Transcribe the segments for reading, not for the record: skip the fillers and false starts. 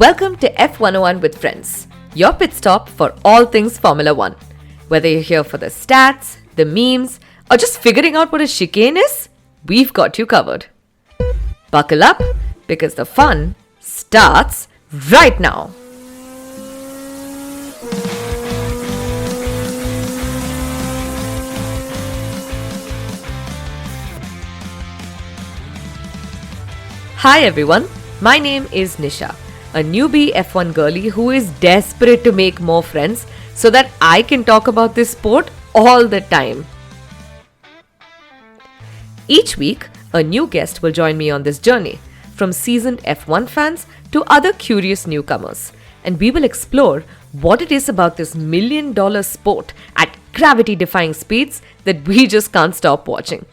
Welcome to F101 with Friends, your pit stop for all things Formula One. Whether you're here for the stats, the memes, or just figuring out what a chicane is, we've got you covered. Buckle up, because the fun starts right now. Hi everyone, my name is Nisha, a newbie F1 girlie who is desperate to make more friends so that I can talk about this sport all the time. Each week, a new guest will join me on this journey, from seasoned F1 fans to other curious newcomers, and we will explore what it is about this million-dollar sport at gravity-defying speeds that we just can't stop watching.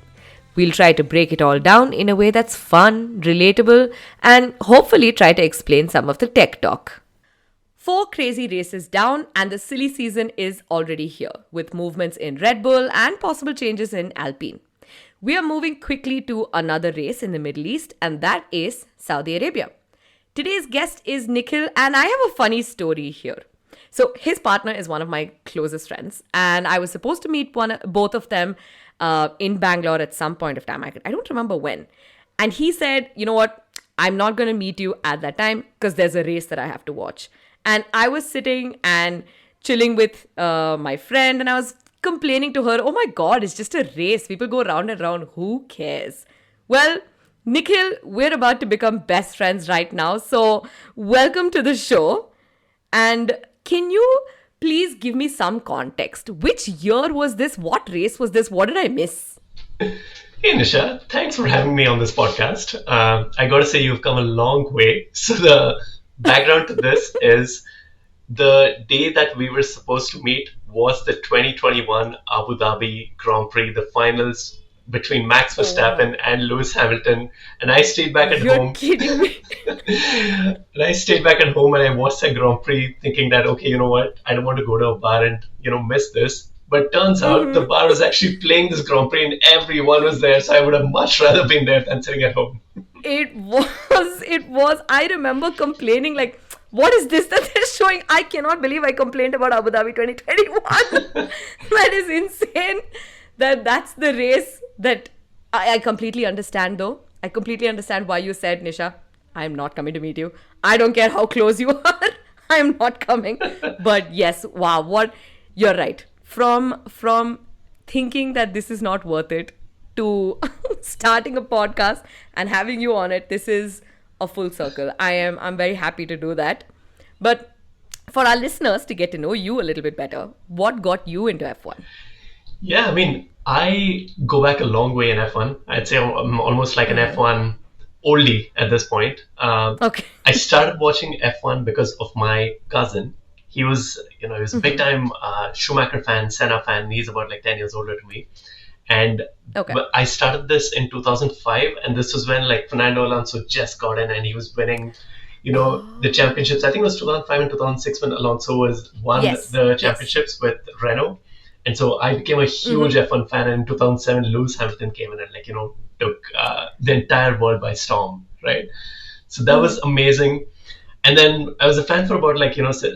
We'll try to break it all down in a way that's fun, relatable, and hopefully try to explain some of the tech talk. 4 crazy races down and the silly season is already here, with movements in Red Bull and possible changes in Alpine. We are moving quickly to another race in the Middle East, and that is Saudi Arabia. Today's guest is Nikhil, and I have a funny story here. So his partner is one of my closest friends, and I was supposed to meet both of them in Bangalore at some point of time. I don't remember when. And he said, you know what, I'm not going to meet you at that time because there's a race that I have to watch. And I was sitting and chilling with my friend, and I was complaining to her, oh my God, it's just a race. People go round and round. Who cares? Well, Nikhil, we're about to become best friends right now. So welcome to the show. And can you please give me some context? Which year was this? What race was this? What did I miss? Hey Nisha, thanks for having me on this podcast. I got to say you've come a long way. So the background to this is the day that we were supposed to meet was the 2021 Abu Dhabi Grand Prix, the finals between Max Verstappen and Lewis Hamilton. And I stayed back at home. You're kidding me. And I stayed back at home and I watched that Grand Prix thinking that, okay, you know what? I don't want to go to a bar and, miss this. But turns out the bar was actually playing this Grand Prix and everyone was there. So I would have much rather been there than sitting at home. It was. I remember complaining like, what is this that they're showing? I cannot believe I complained about Abu Dhabi 2021. That is insane. That's the race that I completely understand though. I completely understand why you said, Nisha, I'm not coming to meet you. I don't care how close you are. I'm not coming. But yes, wow, you're right. From thinking that this is not worth it to starting a podcast and having you on it, this is a full circle. I'm very happy to do that. But for our listeners to get to know you a little bit better, what got you into F1? Yeah, I mean, I go back a long way in F1. I'd say I'm almost like an F1 oldie at this point. Okay. I started watching F1 because of my cousin. He was a big time Schumacher fan, Senna fan. He's about like 10 years older than me. And I started this in 2005, and this was when like Fernando Alonso just got in and he was winning, the championships. I think it was 2005 and 2006 when Alonso won the championships with Renault. And so I became a huge F1 fan, and in 2007, Lewis Hamilton came in and took the entire world by storm, right? So that was amazing. And then I was a fan for about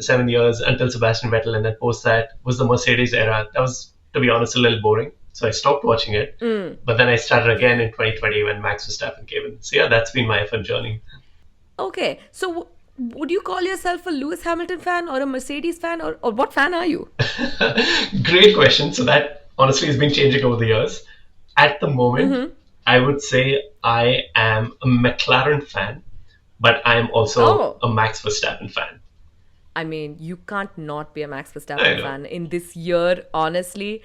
7 years until Sebastian Vettel, and then post that was the Mercedes era. That was, to be honest, a little boring. So I stopped watching it. But then I started again in 2020 when Max Verstappen came in. So yeah, that's been my F1 journey. Okay, so would you call yourself a Lewis Hamilton fan or a Mercedes fan, or what fan are you? Great question. So that honestly has been changing over the years. At the moment, I would say I am a McLaren fan, but I am also a Max Verstappen fan. I mean, you can't not be a Max Verstappen fan in this year, honestly.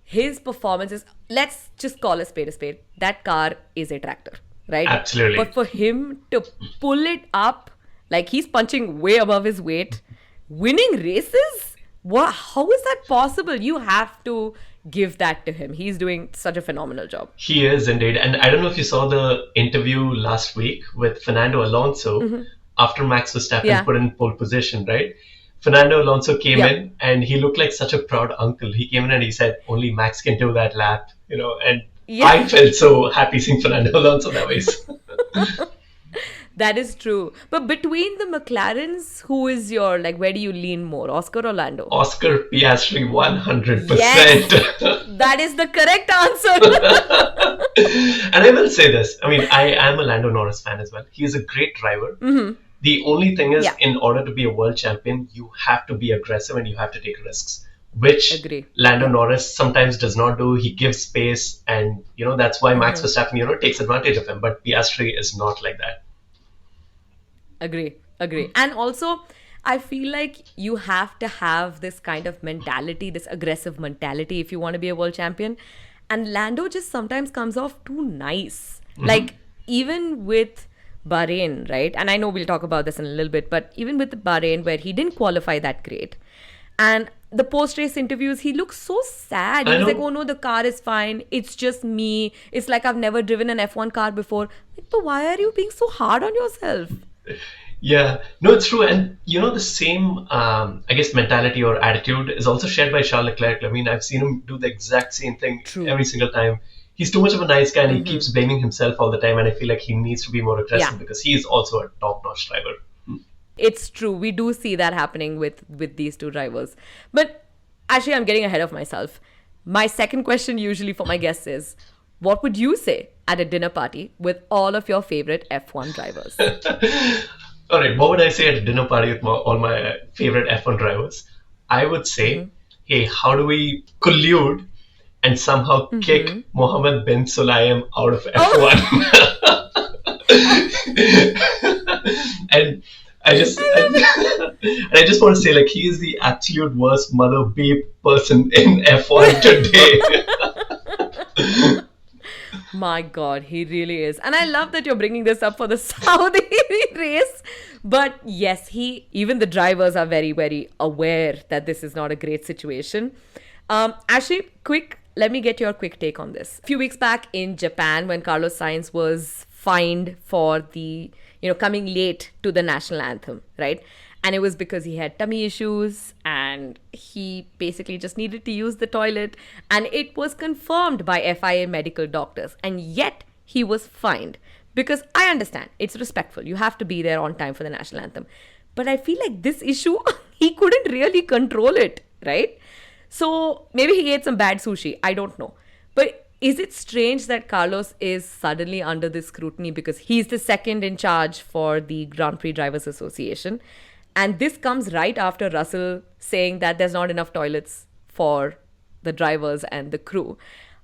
His performances, let's just call a spade a spade. That car is a tractor, right? Absolutely. But for him to pull it up, like he's punching way above his weight, winning races? How is that possible? You have to give that to him. He's doing such a phenomenal job. He is indeed. And I don't know if you saw the interview last week with Fernando Alonso after Max Verstappen put in pole position, right? Fernando Alonso came in and he looked like such a proud uncle. He came in and he said, only Max can do that lap, and I felt so happy seeing Fernando Alonso that way. That is true. But between the McLarens, who is your, like, where do you lean more, Oscar or Lando? Oscar Piastri, 100%. Yes, that is the correct answer. And I will say this. I mean, I am a Lando Norris fan as well. He is a great driver. The only thing is, in order to be a world champion, you have to be aggressive and you have to take risks, which Agree. Lando Norris sometimes does not do. He gives space, and that's why Max Verstappen, takes advantage of him. But Piastri is not like that. Agree. And also, I feel like you have to have this kind of mentality, this aggressive mentality, if you want to be a world champion. And Lando just sometimes comes off too nice. Like, even with Bahrain, right? And I know we'll talk about this in a little bit, but even with Bahrain, where he didn't qualify that great, and the post-race interviews, he looks so sad. He's like, oh no, the car is fine. It's just me. It's like I've never driven an F1 car before. Like, but why are you being so hard on yourself? Yeah, no, it's true. And the same, I guess, mentality or attitude is also shared by Charles Leclerc. I mean, I've seen him do the exact same thing every single time. He's too much of a nice guy and he keeps blaming himself all the time. And I feel like he needs to be more aggressive because he is also a top-notch driver. It's true. We do see that happening with these two drivers. But actually, I'm getting ahead of myself. My second question usually for my guests is, what would you say at a dinner party with all of your favorite F1 drivers? All right, what would I say at a dinner party with all my favorite F1 drivers? I would say, hey, how do we collude and somehow kick Mohammed bin Sulayem out of F1? And I just want to say, like, he is the absolute worst mother beep person in F1 today. My God, he really is. And I love that you're bringing this up for the Saudi race. But yes, even the drivers are very, very aware that this is not a great situation. Actually, let me get your quick take on this. A few weeks back in Japan, when Carlos Sainz was fined for the, coming late to the national anthem, right? And it was because he had tummy issues and he basically just needed to use the toilet. And it was confirmed by FIA medical doctors. And yet he was fined. Because I understand, it's respectful. You have to be there on time for the national anthem. But I feel like this issue, he couldn't really control it, right? So maybe he ate some bad sushi. I don't know. But is it strange that Carlos is suddenly under this scrutiny because he's the second in charge for the Grand Prix Drivers Association? And this comes right after Russell saying that there's not enough toilets for the drivers and the crew.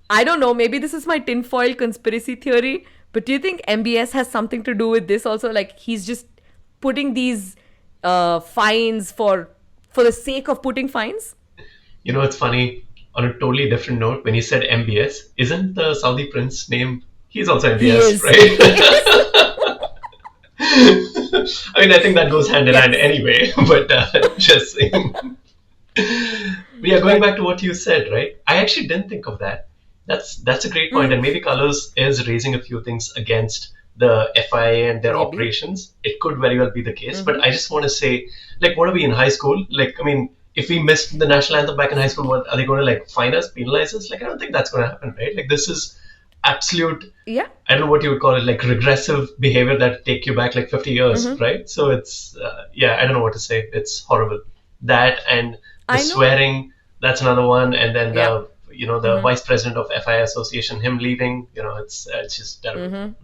I don't know, maybe this is my tinfoil conspiracy theory, but do you think MBS has something to do with this also? Like, he's just putting these fines for the sake of putting fines? It's funny. On a totally different note, when you said MBS, isn't the Saudi prince name? He's also MBS, right? I mean, I think that goes hand in hand anyway, but just saying. But yeah, going back to what you said, right? I actually didn't think of that. That's a great point, and maybe Carlos is raising a few things against the FIA and their operations. It could very well be the case, but I just want to say, like, what are we in high school? Like, I mean, if we missed the national anthem back in high school, what are they going to, like, fine us, penalize us? Like, I don't think that's going to happen, right? Like, this is absolute, I don't know what you would call it, like regressive behavior that take you back like 50 years, right? So it's, I don't know what to say. It's horrible. That and the swearing, that's another one. And then the vice president of FIA Association, him leaving, it's just terrible.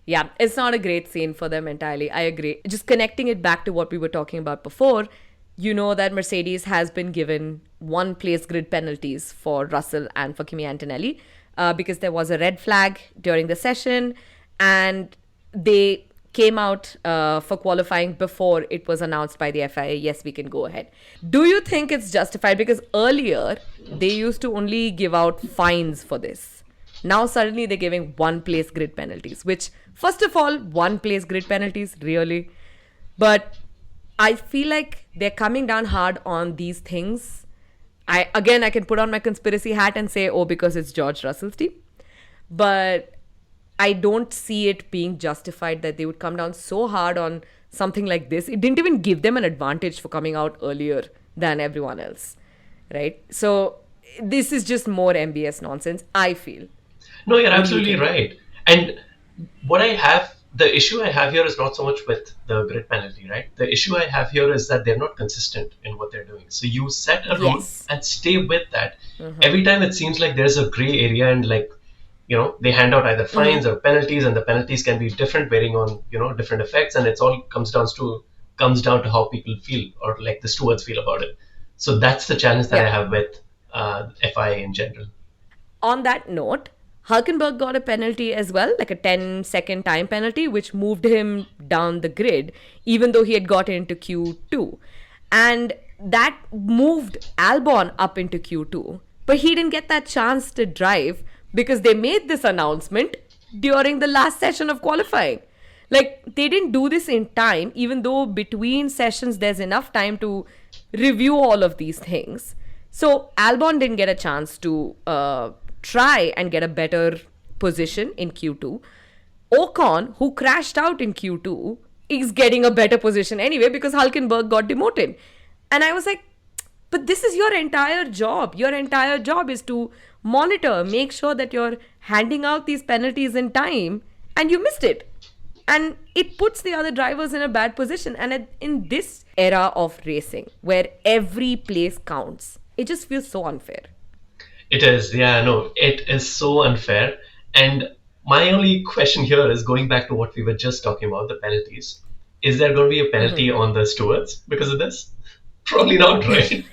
Yeah, it's not a great scene for them entirely. I agree. Just connecting it back to what we were talking about before, you know that Mercedes has been given 1 place grid penalties for Russell and for Kimi Antonelli. Because there was a red flag during the session and they came out for qualifying before it was announced by the FIA, yes, we can go ahead. Do you think it's justified? Because earlier, they used to only give out fines for this. Now, suddenly, they're giving 1 place grid penalties, which, first of all, 1 place grid penalties, really. But I feel like they're coming down hard on these things. I can put on my conspiracy hat and say, because it's George Russell's team. But I don't see it being justified that they would come down so hard on something like this. It didn't even give them an advantage for coming out earlier than everyone else, right? So this is just more MBS nonsense, I feel. No, you're absolutely right. And what I have the issue I have here is not so much with the grid penalty, right? The issue I have here is that they're not consistent in what they're doing. So you set a rule Yes. and stay with that. Every time it seems like there's a gray area, and like, they hand out either fines or penalties, and the penalties can be different, varying on, different effects, and it's all comes down to how people feel, or like the stewards feel about it. So that's the challenge that I Yeah. have with FIA in general. On that note, Hulkenberg got a penalty as well, like a 10-second time penalty, which moved him down the grid, even though he had got into Q2. And that moved Albon up into Q2. But he didn't get that chance to drive because they made this announcement during the last session of qualifying. Like, they didn't do this in time, even though between sessions there's enough time to review all of these things. So Albon didn't get a chance to try and get a better position in Q2. Ocon, who crashed out in Q2, is getting a better position anyway because Hulkenberg got demoted. And I was like, but this is your entire job. Your entire job is to monitor, make sure that you're handing out these penalties in time, and you missed it. And it puts the other drivers in a bad position. And in this era of racing, where every place counts, it just feels so unfair. It is, yeah, no, it is so unfair. And my only question here is going back to what we were just talking about, the penalties. Is there going to be a penalty on the stewards because of this? Probably not, right?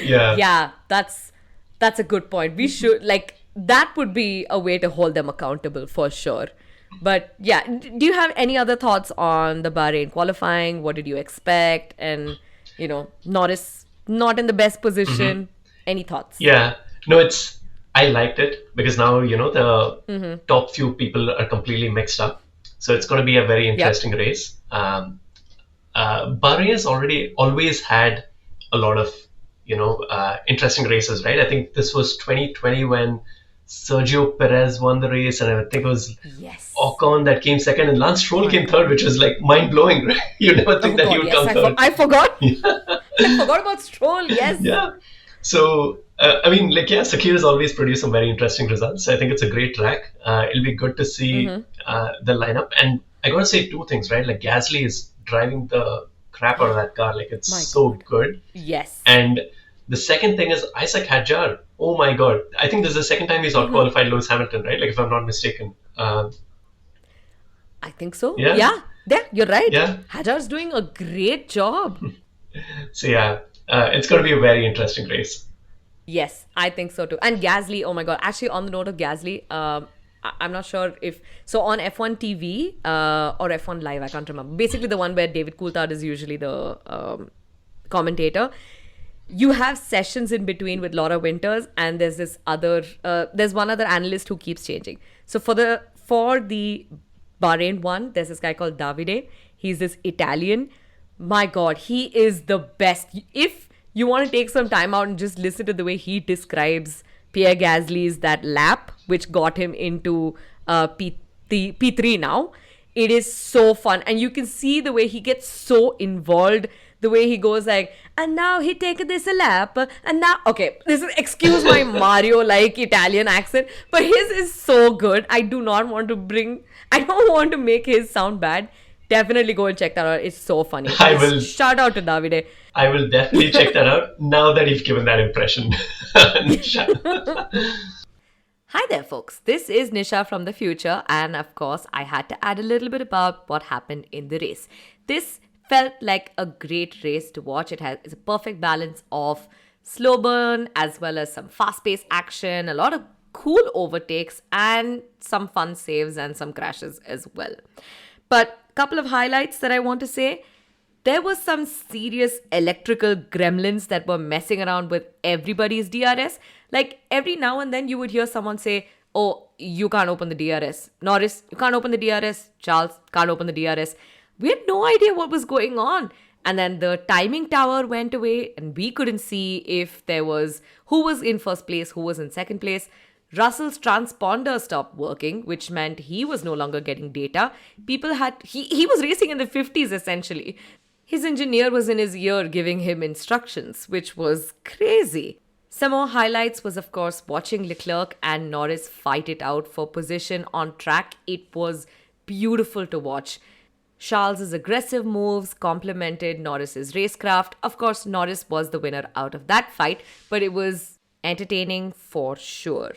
Yeah. Yeah, that's a good point. We should, like, that would be a way to hold them accountable for sure. But yeah, do you have any other thoughts on the Bahrain qualifying? What did you expect? And, Norris not in the best position. Any thoughts? Yeah. No, I liked it because now, the top few people are completely mixed up. So it's going to be a very interesting race. Bahrain has always had a lot of, interesting races, right? I think this was 2020 when Sergio Perez won the race, and I think it was Ocon that came second, and Lance Stroll came third, which was like mind blowing, right? You never think that he would come third. I forgot. I forgot about Stroll. Yes. Yeah. So Sakir has always produced some very interesting results. I think it's a great track. It'll be good to see the lineup, and I got to say two things, right? Like Gasly is driving the crap out of that car. Like it's good. Yes. And the second thing is Isaac Hadjar. Oh my God. I think this is the second time he's out-qualified Lewis Hamilton, right? Like if I'm not mistaken. I think so. Yeah. Yeah, you're right. Yeah. Hadjar's doing a great job. So yeah, it's going to be a very interesting race. Yes, I think so too. And Gasly, oh my God. Actually, on the note of Gasly, I'm not sure if... So on F1 TV or F1 Live, I can't remember. Basically the one where David Coulthard is usually the commentator. You have sessions in between with Laura Winters, and there's this other... there's one other analyst who keeps changing. So for the Bahrain one, there's this guy called Davide. He's this Italian. My God, he is the best. If you want to take some time out and just listen to the way he describes Pierre Gasly's that lap, which got him into P3 now, it is so fun. And you can see the way he gets so involved, the way he goes like, and now he take this a lap, and now, okay, this is, excuse my Mario-like Italian accent, but his is so good. I don't want to make his sound bad. Definitely go and check that out. It's so funny. I will. Shout out to Davide. I will definitely check that out now that you've given that impression. Hi there, folks. This is Nisha from the future. And of course, I had to add a little bit about what happened in the race. This felt like a great race to watch. It's a perfect balance of slow burn as well as some fast-paced action, a lot of cool overtakes, and some fun saves and some crashes as well. But a couple of highlights that I want to say. There was some serious electrical gremlins that were messing around with everybody's DRS. Like every now and then you would hear someone say, oh, you can't open the DRS. Norris, you can't open the DRS. Charles, can't open the DRS. We had no idea what was going on. And then the timing tower went away and we couldn't see if there was who was in first place, who was in second place. Russell's transponder stopped working, which meant he was no longer getting data. He was racing in the 50s essentially. His engineer was in his ear giving him instructions, which was crazy. Some more highlights was, of course, watching Leclerc and Norris fight it out for position on track. It was beautiful to watch. Charles's aggressive moves complemented Norris's racecraft. Of course, Norris was the winner out of that fight, but it was entertaining for sure.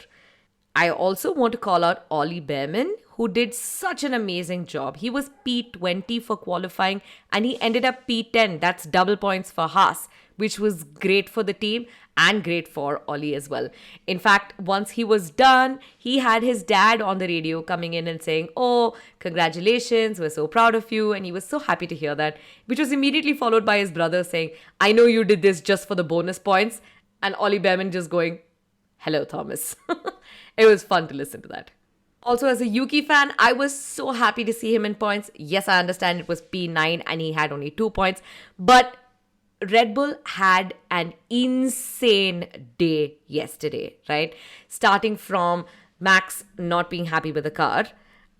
I also want to call out Ollie Behrman, who did such an amazing job. He was P20 for qualifying and he ended up P10. That's double points for Haas, which was great for the team and great for Ollie as well. In fact, once he was done, he had his dad on the radio coming in and saying, "Oh, congratulations, we're so proud of you." And he was so happy to hear that, which was immediately followed by his brother saying, "I know you did this just for the bonus points." And Ollie Behrman just going, "Hello, Thomas." It was fun to listen to that. Also, as a Yuki fan, I was so happy to see him in points. Yes, I understand it was P9 and he had only 2 points, but Red Bull had an insane day yesterday, right? Starting from Max not being happy with the car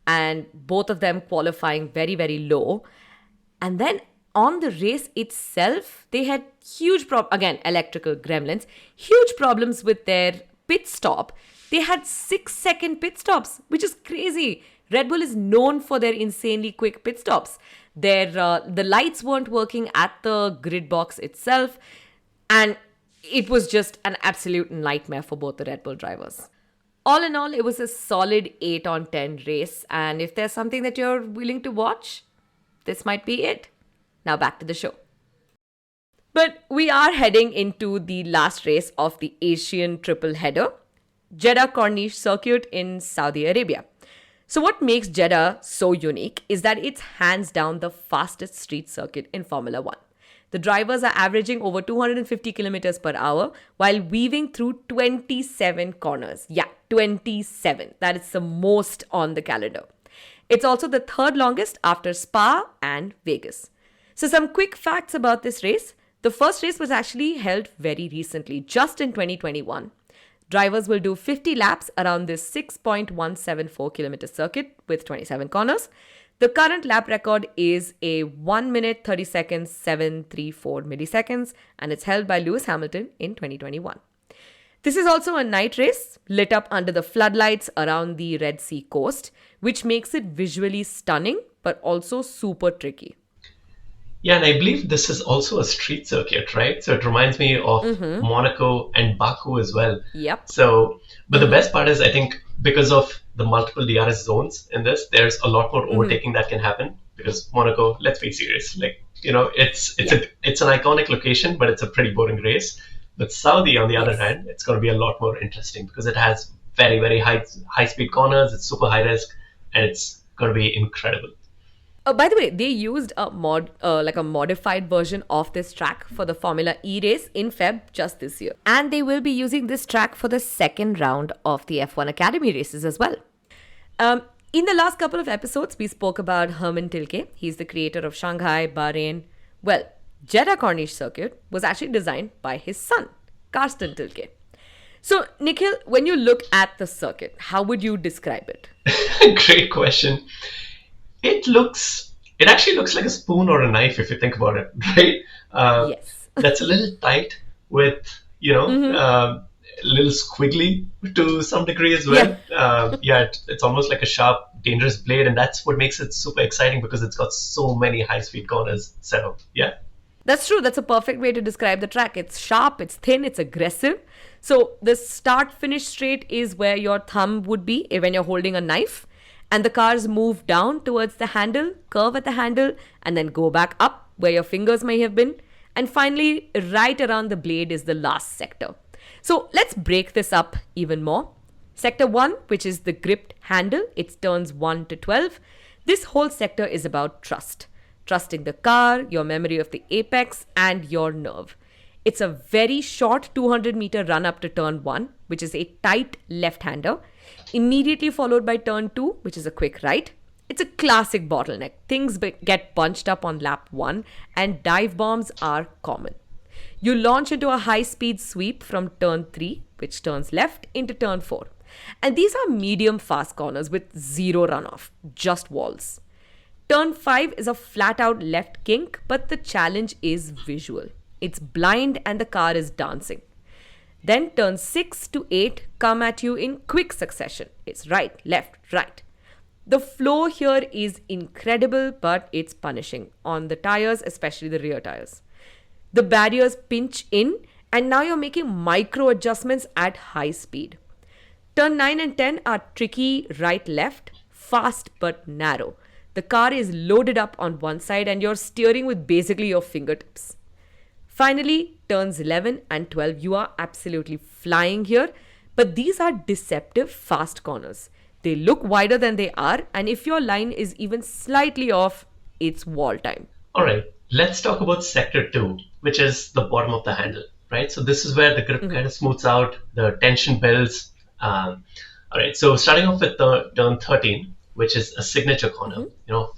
and both of them qualifying very, very low. And then on the race itself, they had again, electrical gremlins, huge problems with their pit stop. They had 6-second pit stops, which is crazy. Red Bull is known for their insanely quick pit stops. The lights weren't working at the grid box itself, and it was just an absolute nightmare for both the Red Bull drivers. All in all, it was a solid 8 on 10 race, and if there's something that you're willing to watch, this might be it. Now back to the show. But we are heading into the last race of the Asian triple header, Jeddah Corniche Circuit in Saudi Arabia. So what makes Jeddah so unique is that it's hands down the fastest street circuit in Formula 1. The drivers are averaging over 250 kilometers per hour while weaving through 27 corners. Yeah, 27. That is the most on the calendar. It's also the third longest after Spa and Vegas. So some quick facts about this race. The first race was actually held very recently, just in 2021. Drivers will do 50 laps around this 6.174 kilometer circuit with 27 corners. The current lap record is a 1 minute 30 seconds 734 milliseconds, and it's held by Lewis Hamilton in 2021. This is also a night race lit up under the floodlights around the Red Sea coast, which makes it visually stunning but also super tricky. Yeah, and I believe this is also a street circuit, right? So it reminds me of Monaco and Baku as well. Yep. So, but the best part is, I think, because of the multiple DRS zones in this, there's a lot more overtaking that can happen. Because Monaco, let's be serious, it's an iconic location, but it's a pretty boring race. But Saudi, on the other hand, it's going to be a lot more interesting because it has very, very high speed corners. It's super high risk, and it's going to be incredible. By the way, they used a modified version of this track for the Formula E race in Feb just this year. And they will be using this track for the second round of the F1 Academy races as well. In the last couple of episodes, we spoke about Herman Tilke. He's the creator of Shanghai, Bahrain. Well, Jeddah Corniche Circuit was actually designed by his son, Karsten Tilke. So, Nikhil, when you look at the circuit, how would you describe it? Great question. It actually looks like a spoon or a knife if you think about it, right? Yes. That's a little tight with, a little squiggly to some degree as well. It's almost like a sharp, dangerous blade, and that's what makes it super exciting because it's got so many high-speed corners. So, yeah. That's true. That's a perfect way to describe the track. It's sharp, it's thin, it's aggressive. So the start-finish straight is where your thumb would be when you're holding a knife. And the cars move down towards the handle, curve at the handle, and then go back up where your fingers may have been. And finally, right around the blade is the last sector. So let's break this up even more. Sector 1, which is the gripped handle, it's turns 1 to 12. This whole sector is about trust. Trusting the car, your memory of the apex, and your nerve. It's a very short 200-meter run up to turn 1, which is a tight left-hander. Immediately followed by turn 2, which is a quick right. It's a classic bottleneck. Things get bunched up on lap 1 and dive bombs are common. You launch into a high-speed sweep from turn 3, which turns left, into turn 4. And these are medium fast corners with zero runoff, just walls. Turn 5 is a flat-out left kink, but the challenge is visual. It's blind and the car is dancing. Then turns 6 to 8 come at you in quick succession. It's right, left, right. The flow here is incredible, but it's punishing on the tires, especially the rear tires. The barriers pinch in, and now you're making micro adjustments at high speed. Turn 9 and 10 are tricky right left, fast but narrow. The car is loaded up on one side and you're steering with basically your fingertips. Finally, turns 11 and 12, you are absolutely flying here, but these are deceptive fast corners. They look wider than they are, and if your line is even slightly off, it's wall time. All right, let's talk about sector 2, which is the bottom of the handle, right? So this is where the grip kind of smooths out, the tension builds. All right, so starting off with the turn 13, which is a signature corner,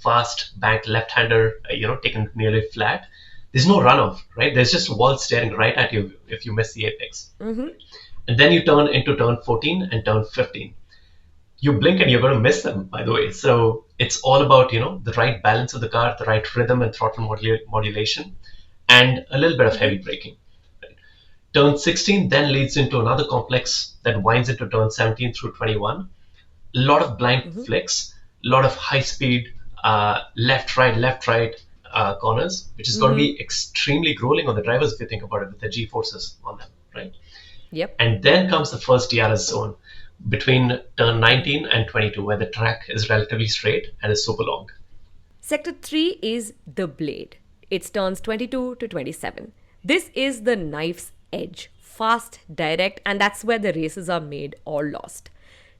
fast banked left-hander, taken nearly flat. There's no runoff, right? There's just a wall staring right at you if you miss the apex. And then you turn into turn 14 and turn 15. You blink and you're going to miss them, by the way. So it's all about, the right balance of the car, the right rhythm and throttle modulation, and a little bit of heavy braking. Right? Turn 16 then leads into another complex that winds into turn 17 through 21. A lot of blind flicks, a lot of high speed, left, right, corners, which is going to be extremely grueling on the drivers if you think about it, with the G-forces on them, right? Yep. And then comes the first DRS zone between turn 19 and 22, where the track is relatively straight and is super long. Sector 3 is the blade. It's turns 22 to 27. This is the knife's edge, fast, direct, and that's where the races are made or lost.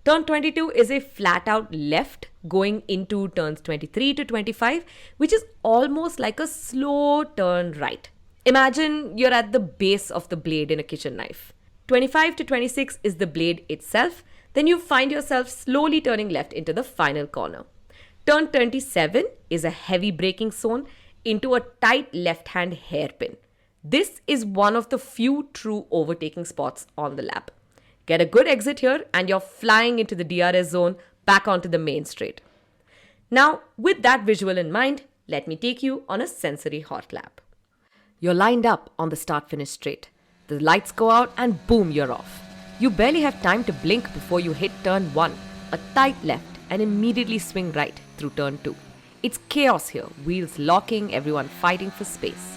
Turn 22 is a flat-out left going into turns 23 to 25, which is almost like a slow turn right. Imagine you're at the base of the blade in a kitchen knife. 25 to 26 is the blade itself. Then you find yourself slowly turning left into the final corner. Turn 27 is a heavy braking zone into a tight left-hand hairpin. This is one of the few true overtaking spots on the lap. Get a good exit here and you're flying into the DRS zone back onto the main straight. Now, with that visual in mind, let me take you on a sensory hot lap. You're lined up on the start-finish straight. The lights go out and boom, you're off. You barely have time to blink before you hit turn 1, a tight left, and immediately swing right through turn 2. It's chaos here, wheels locking, everyone fighting for space.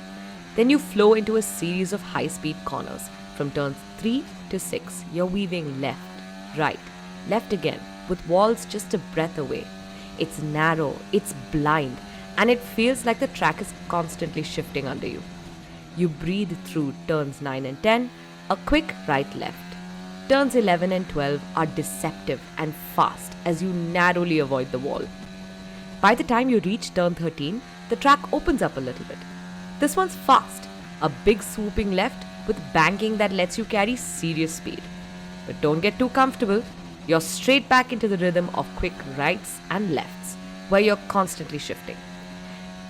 Then you flow into a series of high-speed corners. From turns 3 to 6, you're weaving left, right, left again, with walls just a breath away. It's narrow, it's blind, and it feels like the track is constantly shifting under you. You breathe through turns 9 and 10, a quick right-left. Turns 11 and 12 are deceptive and fast as you narrowly avoid the wall. By the time you reach turn 13, the track opens up a little bit. This one's fast, a big swooping left with banking that lets you carry serious speed. But don't get too comfortable. You're straight back into the rhythm of quick rights and lefts, where you're constantly shifting.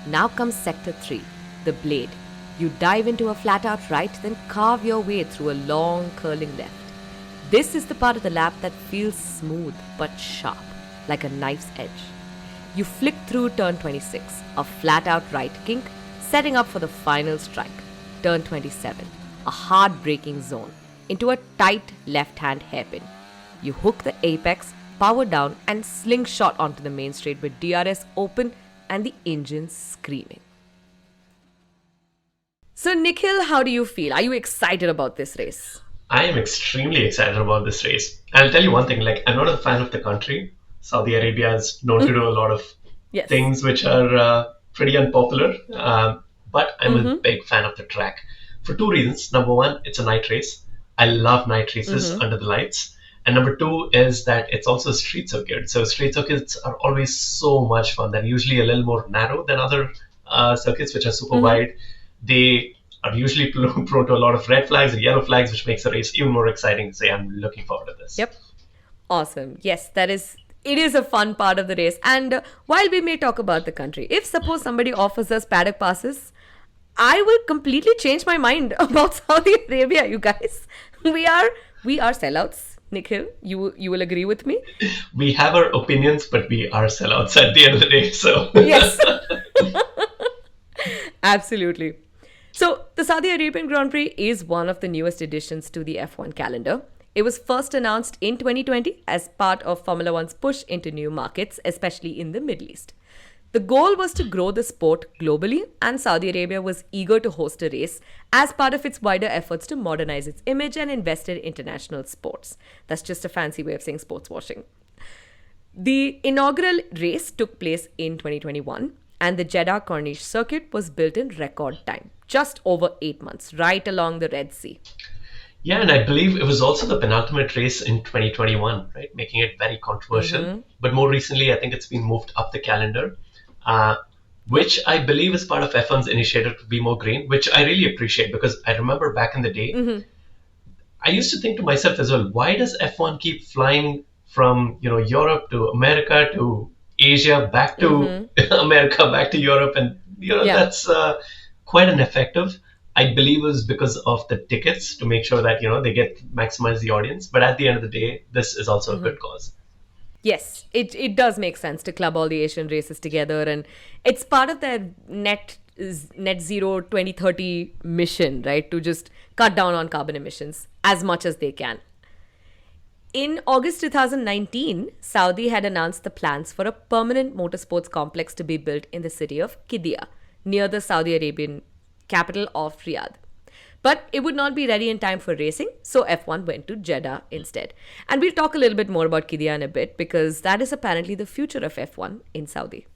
Now comes sector 3, the blade. You dive into a flat-out right, then carve your way through a long, curling left. This is the part of the lap that feels smooth but sharp, like a knife's edge. You flick through turn 26, a flat-out right kink, setting up for the final strike. Turn 27, a hard braking zone, into a tight left-hand hairpin. You hook the apex, power down, and slingshot onto the main straight with DRS open and the engine screaming. So Nikhil, how do you feel? Are you excited about this race? I am extremely excited about this race. I'll tell you one thing, I'm not a fan of the country. Saudi Arabia is known to do a lot of things which are pretty unpopular, but I'm a big fan of the track for two reasons. Number one, it's a night race. I love night races under the lights. And number two is that it's also a street circuit. So street circuits are always so much fun. They're usually a little more narrow than other circuits, which are super wide. They are usually prone to a lot of red flags and yellow flags, which makes the race even more exciting. So I'm looking forward to this. Yep. Awesome. Yes, it is a fun part of the race. And while we may talk about the country, if suppose somebody offers us paddock passes, I will completely change my mind about Saudi Arabia, you guys. We are sellouts. Nikhil, you will agree with me? We have our opinions, but we are sellouts at the end of the day. So yes. Absolutely. So, the Saudi Arabian Grand Prix is one of the newest additions to the F1 calendar. It was first announced in 2020 as part of Formula One's push into new markets, especially in the Middle East. The goal was to grow the sport globally, and Saudi Arabia was eager to host a race as part of its wider efforts to modernize its image and invest in international sports. That's just a fancy way of saying sports washing. The inaugural race took place in 2021, and the Jeddah Corniche circuit was built in record time, just over 8 months, right along the Red Sea. Yeah, and I believe it was also the penultimate race in 2021, right? Making it very controversial. But more recently, I think it's been moved up the calendar, which I believe is part of F1's initiative to be more green, which I really appreciate because I remember back in the day, I used to think to myself as well, why does F1 keep flying from Europe to America to Asia back to America back to Europe, and that's quite ineffective. I believe it was because of the tickets to make sure that they maximize the audience. But at the end of the day, this is also a good cause. Yes, it does make sense to club all the Asian races together, and it's part of their net zero 2030 mission, right? To just cut down on carbon emissions as much as they can. In August 2019, Saudi had announced the plans for a permanent motorsports complex to be built in the city of Qiddiya, near the Saudi Arabian capital of Riyadh. But it would not be ready in time for racing, so F1 went to Jeddah instead. And we'll talk a little bit more about Qiddiya in a bit, because that is apparently the future of F1 in Saudi.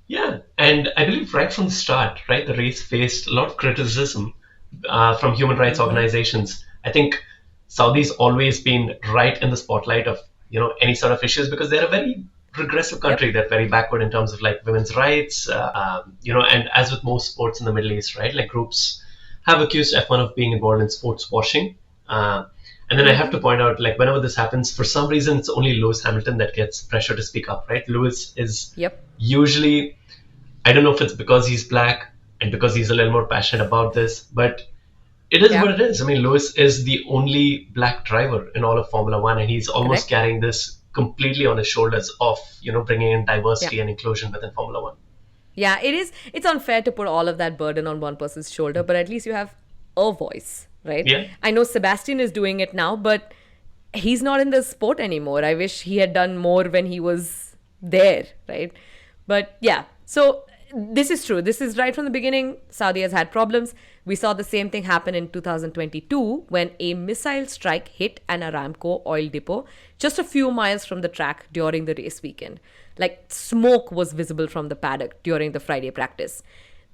Yeah, and I believe right from the start, right, the race faced a lot of criticism from human rights organizations. I think Saudi's always been right in the spotlight of any sort of issues because they're a very progressive country. They're very backward in terms of like women's rights, and as with most sports in the Middle East, right, like groups have accused F1 of being involved in sports washing. And then I have to point out, like, whenever this happens, for some reason, it's only Lewis Hamilton that gets pressure to speak up, right? Lewis is usually, I don't know if it's because he's black and because he's a little more passionate about this, but it is what it is. I mean, Lewis is the only black driver in all of Formula One, and he's almost carrying this completely on his shoulders of, bringing in diversity and inclusion within Formula One. Yeah, it is. It's unfair to put all of that burden on one person's shoulder, but at least you have a voice, right? Yeah. I know Sebastian is doing it now, but he's not in the sport anymore. I wish he had done more when he was there, right? But yeah, so this is true. This is right from the beginning. Saudi has had problems. We saw the same thing happen in 2022 when a missile strike hit an Aramco oil depot just a few miles from the track during the race weekend. Like, smoke was visible from the paddock during the Friday practice.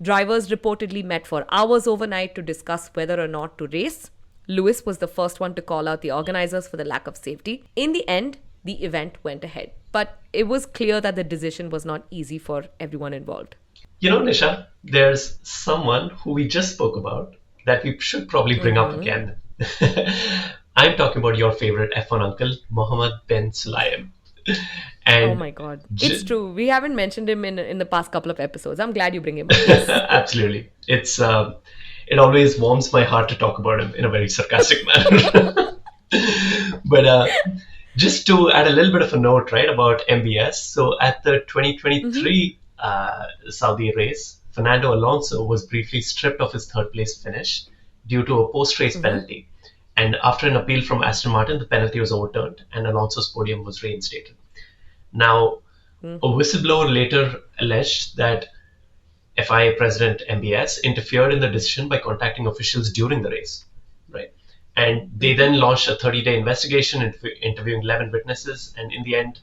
Drivers reportedly met for hours overnight to discuss whether or not to race. Lewis was the first one to call out the organizers for the lack of safety. In the end, the event went ahead. But it was clear that the decision was not easy for everyone involved. Nisha, there's someone who we just spoke about that we should probably bring up again. I'm talking about your favorite F1 uncle, Mohammed bin Sulayem. And oh my God. It's true. We haven't mentioned him in the past couple of episodes. I'm glad you bring him up. Yes. Absolutely. It always warms my heart to talk about him in a very sarcastic manner. But just to add a little bit of a note, right, about MBS. So at the 2023 Saudi race, Fernando Alonso was briefly stripped of his third place finish due to a post-race penalty. And after an appeal from Aston Martin, the penalty was overturned and Alonso's podium was reinstated. Now, a whistleblower later alleged that FIA President MBS interfered in the decision by contacting officials during the race, right? And they then launched a 30-day investigation, interviewing 11 witnesses. And in the end,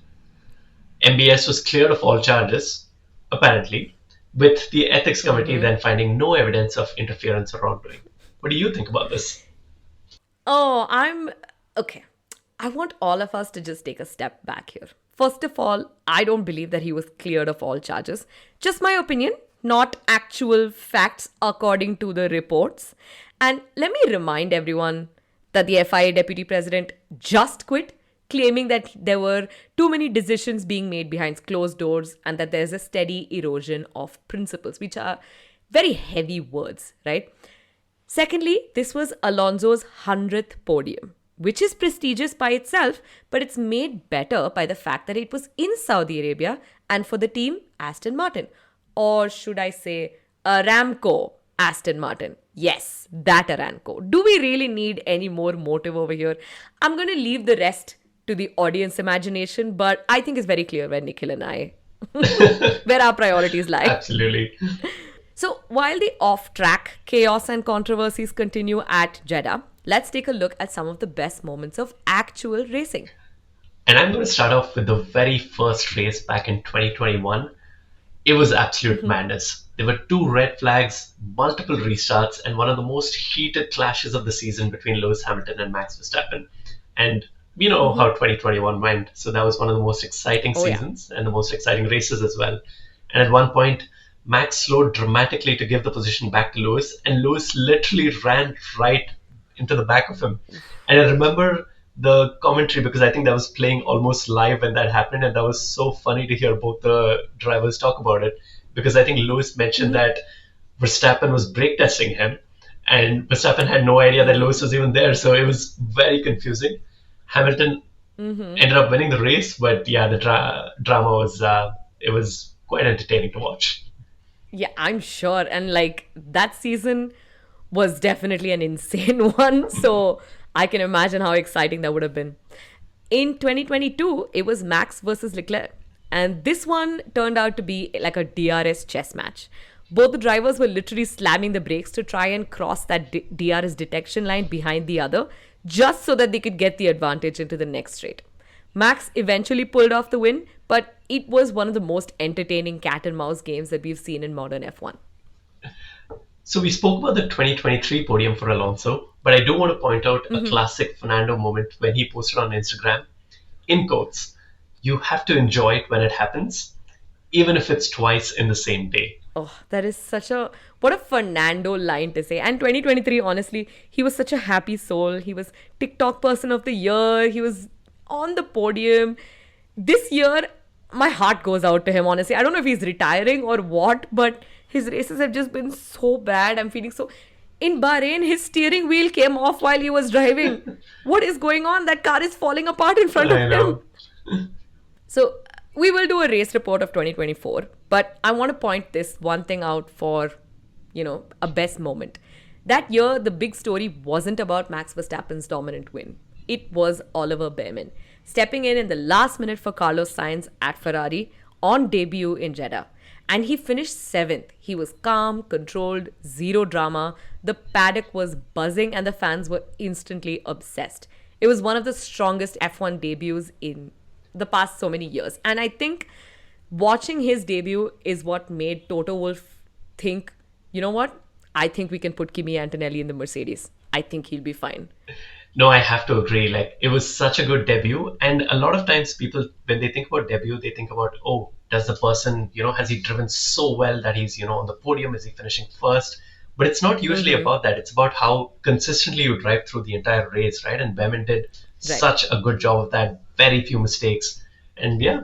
MBS was cleared of all charges, apparently, with the ethics committee then finding no evidence of interference or wrongdoing. What do you think about this? Oh, okay. I want all of us to just take a step back here. First of all, I don't believe that he was cleared of all charges. Just my opinion, not actual facts according to the reports. And let me remind everyone that the FIA deputy president just quit, claiming that there were too many decisions being made behind closed doors and that there's a steady erosion of principles, which are very heavy words, right? Secondly, this was Alonso's 100th podium, which is prestigious by itself, but it's made better by the fact that it was in Saudi Arabia and for the team Aston Martin, or should I say Aramco, Aston Martin. Yes, that Aramco. Do we really need any more motive over here? I'm going to leave the rest to the audience imagination, but I think it's very clear where Nikhil and I, where our priorities lie. Absolutely. So while the off-track chaos and controversies continue at Jeddah, let's take a look at some of the best moments of actual racing. And I'm going to start off with the very first race back in 2021. It was absolute madness. There were two red flags, multiple restarts, and one of the most heated clashes of the season between Lewis Hamilton and Max Verstappen. And we know how 2021 went, so that was one of the most exciting seasons and the most exciting races as well. And at one point, Max slowed dramatically to give the position back to Lewis, and Lewis literally ran right into the back of him. And I remember the commentary because I think that was playing almost live when that happened, and that was so funny to hear both the drivers talk about it, because I think Lewis mentioned that Verstappen was brake testing him, and Verstappen had no idea that Lewis was even there, so it was very confusing. Hamilton ended up winning the race, but yeah, the drama was it was quite entertaining to watch. Yeah, I'm sure. And like that season was definitely an insane one. So I can imagine how exciting that would have been. In 2022, it was Max versus Leclerc. And this one turned out to be like a DRS chess match. Both the drivers were literally slamming the brakes to try and cross that DRS detection line behind the other, just so that they could get the advantage into the next straight. Max eventually pulled off the win, but it was one of the most entertaining cat and mouse games that we've seen in modern F1. So we spoke about the 2023 podium for Alonso, but I do want to point out a classic Fernando moment when he posted on Instagram, in quotes, "You have to enjoy it when it happens, even if it's twice in the same day." Oh, that is what a Fernando line to say. And 2023, honestly, he was such a happy soul. He was TikTok person of the year. He was on the podium. This year, my heart goes out to him, honestly. I don't know if he's retiring or what, but his races have just been so bad. I'm feeling so... In Bahrain, his steering wheel came off while he was driving. What is going on? That car is falling apart in front of him. So we will do a race report of 2024, but I want to point this one thing out for, a best moment. That year, the big story wasn't about Max Verstappen's dominant win. It was Oliver Behrman stepping in the last minute for Carlos Sainz at Ferrari on debut in Jeddah. And he finished 7th. He was calm, controlled, zero drama. The paddock was buzzing and the fans were instantly obsessed. It was one of the strongest F1 debuts in the past so many years. And I think watching his debut is what made Toto Wolff think, you know what? I think we can put Kimi Antonelli in the Mercedes. I think he'll be fine. No, I have to agree. Like, it was such a good debut. And a lot of times people, when they think about debut, they think about, oh, does the person, has he driven so well that he's, on the podium? Is he finishing first? But it's not usually about that. It's about how consistently you drive through the entire race, right? And Behrman did such a good job of that. Very few mistakes. And yeah,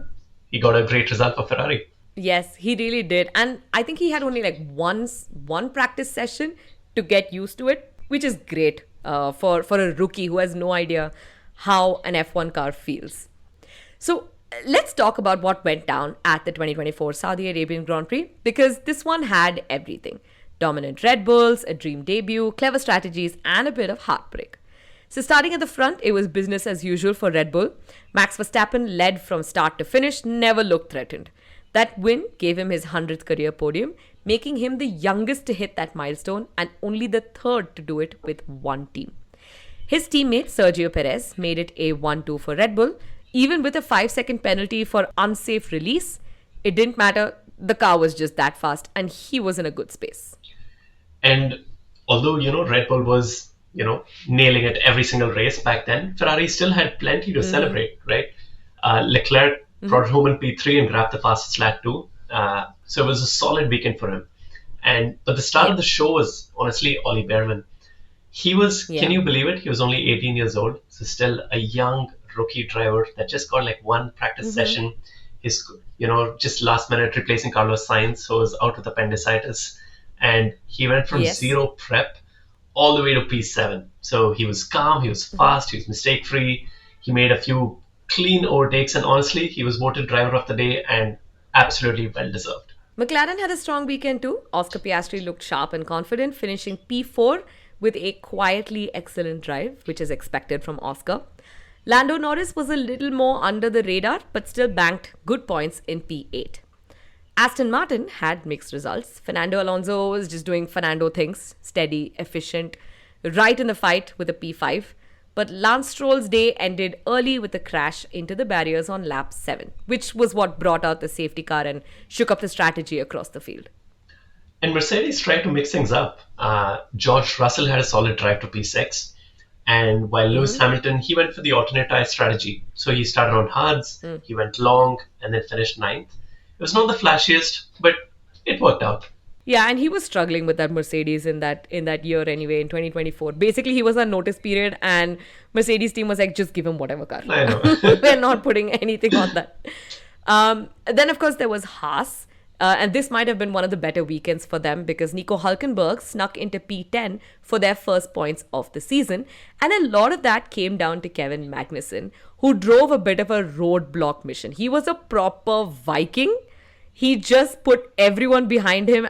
he got a great result for Ferrari. Yes, he really did. And I think he had only like one practice session to get used to it, which is great for a rookie who has no idea how an F1 car feels. So let's talk about what went down at the 2024 Saudi Arabian Grand Prix, because this one had everything. Dominant Red Bulls, a dream debut, clever strategies, and a bit of heartbreak. So starting at the front, it was business as usual for Red Bull. Max Verstappen led from start to finish, never looked threatened. That win gave him his 100th career podium, making him the youngest to hit that milestone and only the third to do it with one team. His teammate Sergio Perez made it a 1-2 for Red Bull. Even with a 5-second penalty for unsafe release, it didn't matter. The car was just that fast and he was in a good space. And although, Red Bull was, nailing it every single race back then, Ferrari still had plenty to celebrate, right? Leclerc brought home in P3 and grabbed the fastest lap too. So it was a solid weekend for him. But the star of the show was honestly Ollie Behrman. He was, can you believe it? He was only 18 years old. So still a young rookie driver that just got like one practice session. His, just last minute replacing Carlos Sainz, who was out with appendicitis. And he went from zero prep all the way to P7. So he was calm, he was fast, he was mistake free. He made a few clean overtakes, and honestly, he was voted driver of the day and absolutely well deserved. McLaren had a strong weekend too. Oscar Piastri looked sharp and confident, finishing P4 with a quietly excellent drive, which is expected from Oscar. Lando Norris was a little more under the radar, but still banked good points in P8. Aston Martin had mixed results. Fernando Alonso was just doing Fernando things, steady, efficient, right in the fight with a P5. But Lance Stroll's day ended early with a crash into the barriers on lap 7, which was what brought out the safety car and shook up the strategy across the field. And Mercedes tried to mix things up. George Russell had a solid drive to P6. And while Lewis Hamilton, he went for the alternate tire strategy. So he started on hards, he went long, and then finished ninth. It was not the flashiest, but it worked out. Yeah, and he was struggling with that Mercedes in that year anyway, in 2024. Basically, he was on notice period, and Mercedes team was like, just give him whatever car. I know. We're not putting anything on that. Then, of course, there was Haas. And this might have been one of the better weekends for them because Nico Hülkenberg snuck into P10 for their first points of the season. And a lot of that came down to Kevin Magnussen, who drove a bit of a roadblock mission. He was a proper Viking. He just put everyone behind him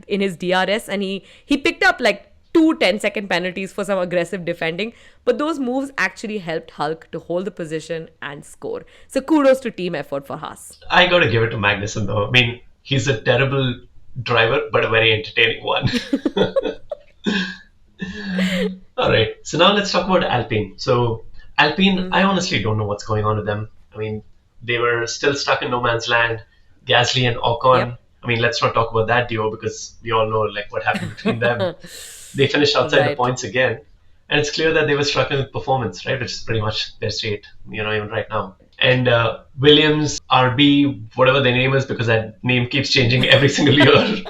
in his DRS, and he picked up like 2 10-second penalties for some aggressive defending. But those moves actually helped Hulk to hold the position and score. So kudos to team effort for Haas. I got to give it to Magnussen though. I mean, he's a terrible driver, but a very entertaining one. All right. So now let's talk about Alpine. So Alpine, I honestly don't know what's going on with them. I mean, they were still stuck in no man's land. Gasly and Ocon. Yep. I mean, let's not talk about that duo because we all know like what happened between them. They finished outside the points again. And it's clear that they were struggling with performance, right? Which is pretty much their state, even right now. And Williams, RB, whatever their name is, because that name keeps changing every single year.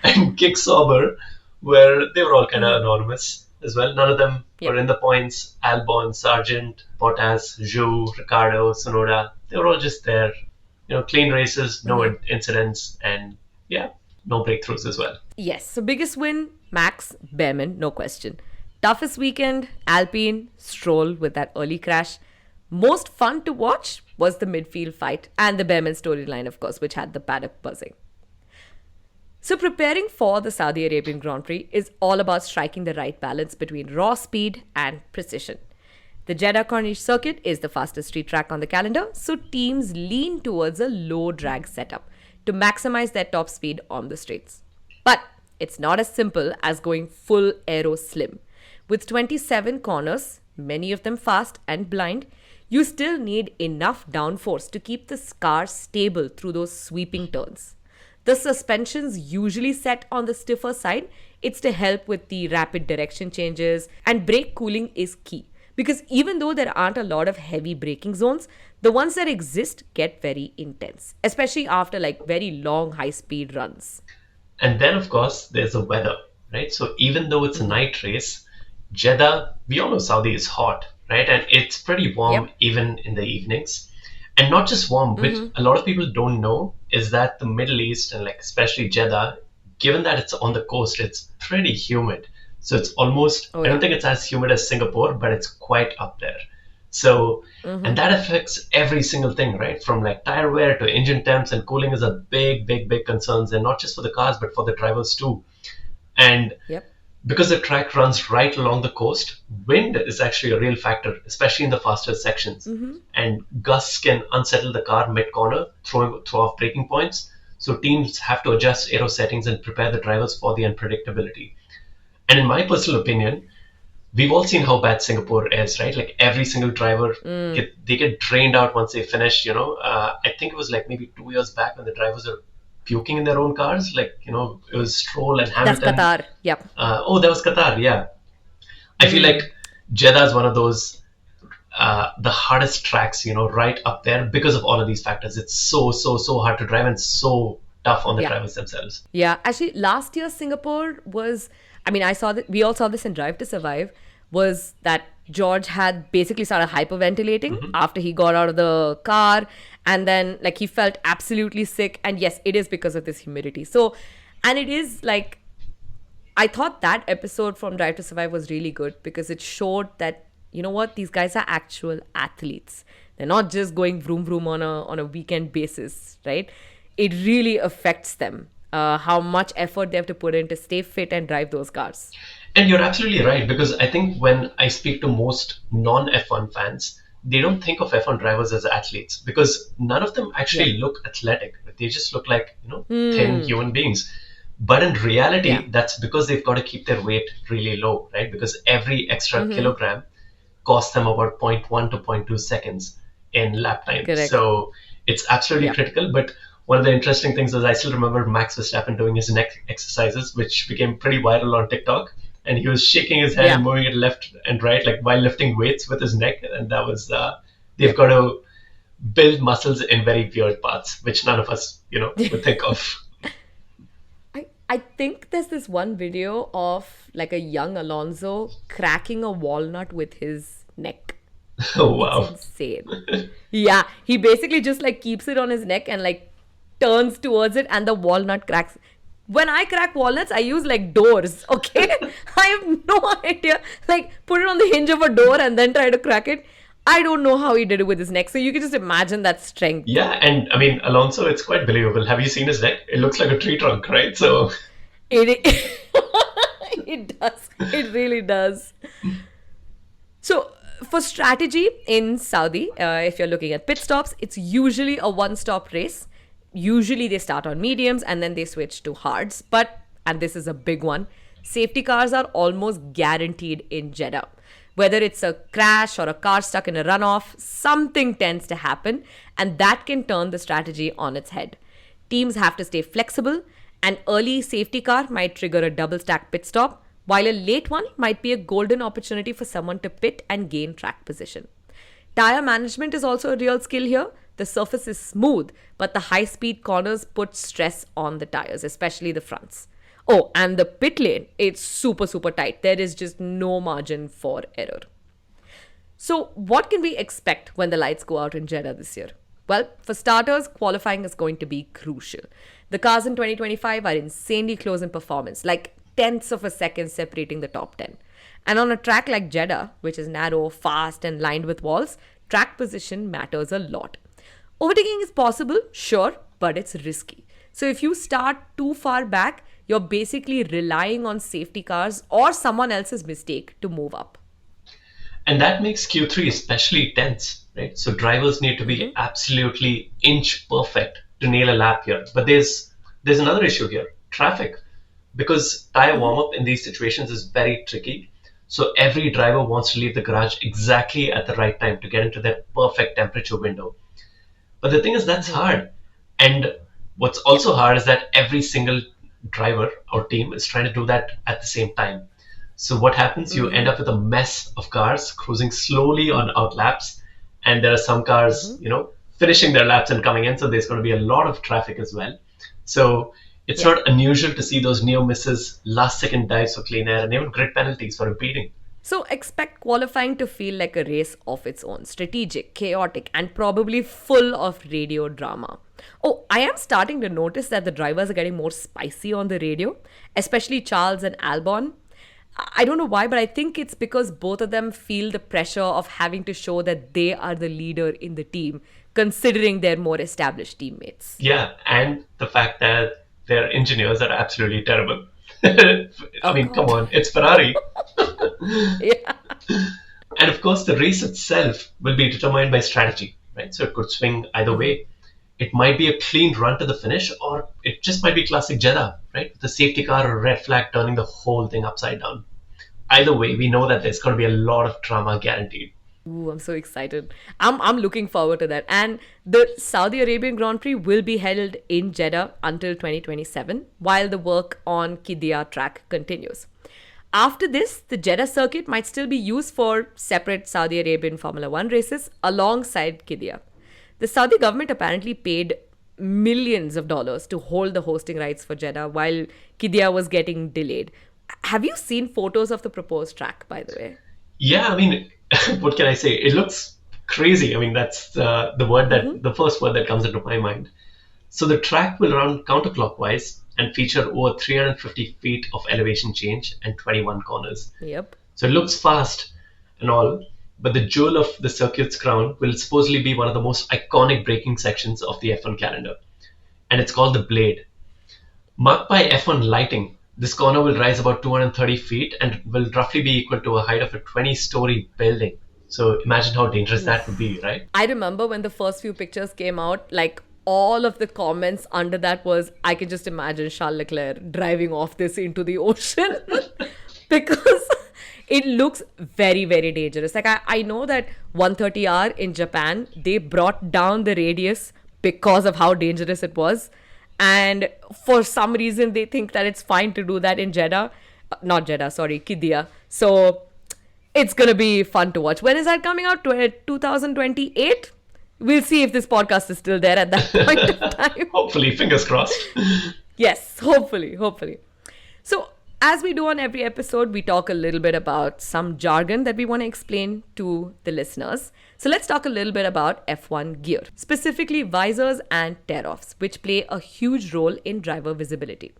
and Kick Sauber, where they were all kind of anonymous as well. None of them were in the points. Albon, Sargent, Bottas, Zhou, Ricardo, Tsunoda, they were all just there. Clean races, no incidents, and no breakthroughs as well. Yes, so biggest win, Max Behrman, no question. Toughest weekend, Alpine, Stroll with that early crash. Most fun to watch was the midfield fight and the Behrman storyline, of course, which had the paddock buzzing. So preparing for the Saudi Arabian Grand Prix is all about striking the right balance between raw speed and precision. The Jeddah Corniche circuit is the fastest street track on the calendar, so teams lean towards a low drag setup to maximize their top speed on the straights. But it's not as simple as going full aero slim. With 27 corners, many of them fast and blind, you still need enough downforce to keep the car stable through those sweeping turns. The suspension's usually set on the stiffer side. It's to help with the rapid direction changes, and brake cooling is key. Because even though there aren't a lot of heavy braking zones, the ones that exist get very intense, especially after like very long high-speed runs. And then, of course, there's the weather, right? So even though it's a night race, Jeddah, we all know Saudi is hot, right? And it's pretty warm even in the evenings. And not just warm, which a lot of people don't know is that the Middle East and like especially Jeddah, given that it's on the coast, it's pretty humid. So it's almost, I don't think it's as humid as Singapore, but it's quite up there. So, and that affects every single thing, right? From like tire wear to engine temps, and cooling is a big, big, big concerns. And not just for the cars, but for the drivers too. And because the track runs right along the coast, wind is actually a real factor, especially in the faster sections. And gusts can unsettle the car mid-corner, throw off braking points. So teams have to adjust aero settings and prepare the drivers for the unpredictability. And in my personal opinion, we've all seen how bad Singapore is, right? Like every single driver, they get drained out once they finish, I think it was like maybe 2 years back when the drivers are puking in their own cars. Like, it was Stroll and Hamilton. That's Qatar, yep. That was Qatar, yeah. I feel like Jeddah is one of those, the hardest tracks, right up there because of all of these factors. It's so hard to drive and so tough on the drivers themselves. Yeah, actually last year Singapore was, we all saw this in Drive to Survive, was that George had basically started hyperventilating after he got out of the car, and then like he felt absolutely sick. And yes, it is because of this humidity. So, and it is like, I thought that episode from Drive to Survive was really good because it showed that, these guys are actual athletes. They're not just going vroom vroom on a weekend basis, right? it really affects them, how much effort they have to put in to stay fit and drive those cars. And you're absolutely right, because I think when I speak to most non F1 fans, they don't think of F1 drivers as athletes because none of them actually look athletic. They just look like, thin human beings. But in reality, that's because they've got to keep their weight really low, right? Because every extra kilogram costs them about zero point 0.1 to zero point 0.2 seconds in lap time. Correct. So it's absolutely critical. But one of the interesting things is I still remember Max Verstappen doing his neck exercises, which became pretty viral on TikTok. And he was shaking his head and moving it left and right, like while lifting weights with his neck. And that was, they've got to build muscles in very weird parts, which none of us, would think of. I think there's this one video of like a young Alonso cracking a walnut with his neck. Oh, wow. It's insane. Yeah, he basically just like keeps it on his neck and like turns towards it and the walnut cracks. When I crack walnuts, I use like doors, okay? I have no idea. Like, put it on the hinge of a door and then try to crack it. I don't know how he did it with his neck. So you can just imagine that strength. Yeah, and I mean, Alonso, it's quite believable. Have you seen his neck? It looks like a tree trunk, right? So it does. It really does. So for strategy in Saudi, if you're looking at pit stops, it's usually a one-stop race. Usually they start on mediums and then they switch to hards. But, and this is a big one, safety cars are almost guaranteed in Jeddah. Whether it's a crash or a car stuck in a runoff, something tends to happen and that can turn the strategy on its head. Teams have to stay flexible. An early safety car might trigger a double stack pit stop, while a late one might be a golden opportunity for someone to pit and gain track position. Tire management is also a real skill here. The surface is smooth, but the high-speed corners put stress on the tires, especially the fronts. Oh, and the pit lane, it's super, super tight. There is just no margin for error. So what can we expect when the lights go out in Jeddah this year? Well, for starters, qualifying is going to be crucial. The cars in 2025 are insanely close in performance, like tenths of a second separating the top 10. And on a track like Jeddah, which is narrow, fast, and lined with walls, track position matters a lot. Overtaking is possible, sure, but it's risky. So if you start too far back, you're basically relying on safety cars or someone else's mistake to move up. And that makes Q3 especially tense, right? So drivers need to be absolutely inch perfect to nail a lap here. But there's another issue here, traffic. Because tire warm-up in these situations is very tricky. So every driver wants to leave the garage exactly at the right time to get into their perfect temperature window. But the thing is, that's hard. And what's also hard is that every single driver or team is trying to do that at the same time. So what happens? You end up with a mess of cars cruising slowly on out laps. And there are some cars, finishing their laps and coming in. So there's going to be a lot of traffic as well. So it's not unusual to see those near misses, last second dives for clean air, and even grid penalties for impeding. So expect qualifying to feel like a race of its own, strategic, chaotic, and probably full of radio drama. Oh, I am starting to notice that the drivers are getting more spicy on the radio, especially Charles and Albon. I don't know why, but I think it's because both of them feel the pressure of having to show that they are the leader in the team, considering their more established teammates. Yeah, and the fact that their engineers are absolutely terrible. I mean, come on, it's Ferrari. Yeah. And of course, the race itself will be determined by strategy, right? So it could swing either way. It might be a clean run to the finish, or it just might be classic Jeddah, right? The safety car or red flag turning the whole thing upside down. Either way, we know that there's going to be a lot of drama guaranteed. Ooh, I'm so excited. I'm looking forward to that. And the Saudi Arabian Grand Prix will be held in Jeddah until 2027, while the work on Qiddiya track continues. After this, the Jeddah circuit might still be used for separate Saudi Arabian Formula One races alongside Qiddiya. The Saudi government apparently paid millions of dollars to hold the hosting rights for Jeddah while Qiddiya was getting delayed. Have you seen photos of the proposed track, by the way? Yeah, I mean, what can I say? It looks crazy. I mean, that's the word that the first word that comes into my mind. So the track will run counterclockwise and feature over 350 feet of elevation change and 21 corners. Yep. So it looks fast and all, but the jewel of the circuit's crown will supposedly be one of the most iconic braking sections of the F1 calendar. and it's called the Blade. Marked by F1 lighting, this corner will rise about 230 feet and will roughly be equal to a height of a 20-story building. So imagine how dangerous that would be, right? I remember when the first few pictures came out, like all of the comments under that was, I can just imagine Charles Leclerc driving off this into the ocean because it looks very, very dangerous. Like I know that 130R in Japan, they brought down the radius because of how dangerous it was. And for some reason, they think that it's fine to do that in Jeddah. Not Jeddah, sorry, Qiddiya. So it's going to be fun to watch. When is that coming out? 2028? We'll see if this podcast is still there at that point of time. Hopefully, fingers crossed. Yes, hopefully. So as we do on every episode, we talk a little bit about some jargon that we want to explain to the listeners. So let's talk a little bit about F1 gear, specifically visors and tear-offs, which play a huge role in driver visibility.